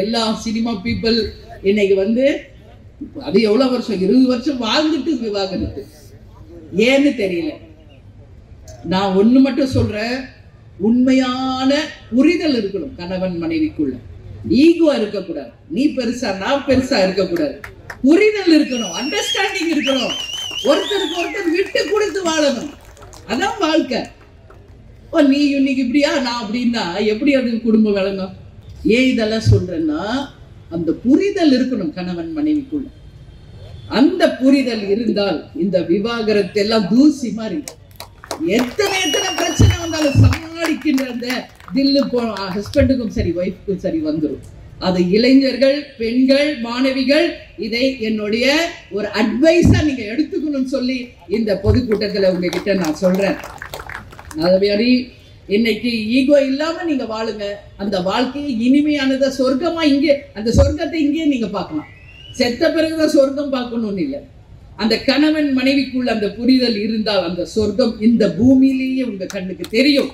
எல்லா cinema people இன்னைக்கு வந்து அது எவ்வளவு வருஷம் 20 வருஷம் வாழ்ந்துட்டு விவாகரத்து ஏன்னு தெரியல. நான் ஒண்ணு மட்டும் சொல்றேன், உண்மையான புரிதல் இருக்கணும் கணவன் மனைவிக்குள்ள. ஈகோ இருக்கக்கூடாது, நீ பெருசா நான் பெருசா இருக்கக்கூடாது. புரிதல் இருக்கணும், அண்டர்ஸ்டாண்டிங் இருக்கணும், ஒருத்தருக்கு ஒருத்தர் விட்டு கொடுத்து வாழணும். அதான் வாழ்க்கை. நீ இன்னைக்கு இப்படியா நான் அப்படின்னா எப்படி அது குடும்பம் விளங்கும்? ஏன் இதெல்லாம் சொல்றேன்னா, அந்த புரிதல் இருக்கணும் கணவன் மனைவிக்குள்ள. அந்த புரிதல் இருந்தால் இந்த விவாகரத்து எல்லாம் தூசி மாதிரி. எத்தனை பிரச்சனை வந்தாலும் சமாளிக்கின்ற அந்த தில்லு ஹஸ்பண்டுக்கும் சரி ஒய்ஃப்க்கும் சரி வந்துடும். அது இளைஞர்கள், பெண்கள், மாணவிகள் இதை என்னுடைய ஒரு அட்வைஸா நீங்க எடுத்துக்கணும்னு சொல்லி இந்த பொதுக்கூட்டத்தில் உங்ககிட்ட நான் சொல்றேன். அதுமாதிரி இன்னைக்கு ஈகோ இல்லாம நீங்க வாழுங்க. அந்த வாழ்க்கையை இனிமையானதை சொர்க்கமா இங்கே, அந்த சொர்க்கத்தை இங்கேயே நீங்க பார்க்கலாம். செத்த பிறகுதான் சொர்க்கம் பார்க்கணும்னு இல்லை. அந்த கணவன் மனைவிக்குள்ள அந்த புரிதல் இருந்தால் அந்த சொர்க்கம் இந்த பூமியிலேயே உங்க கண்ணுக்கு தெரியும்.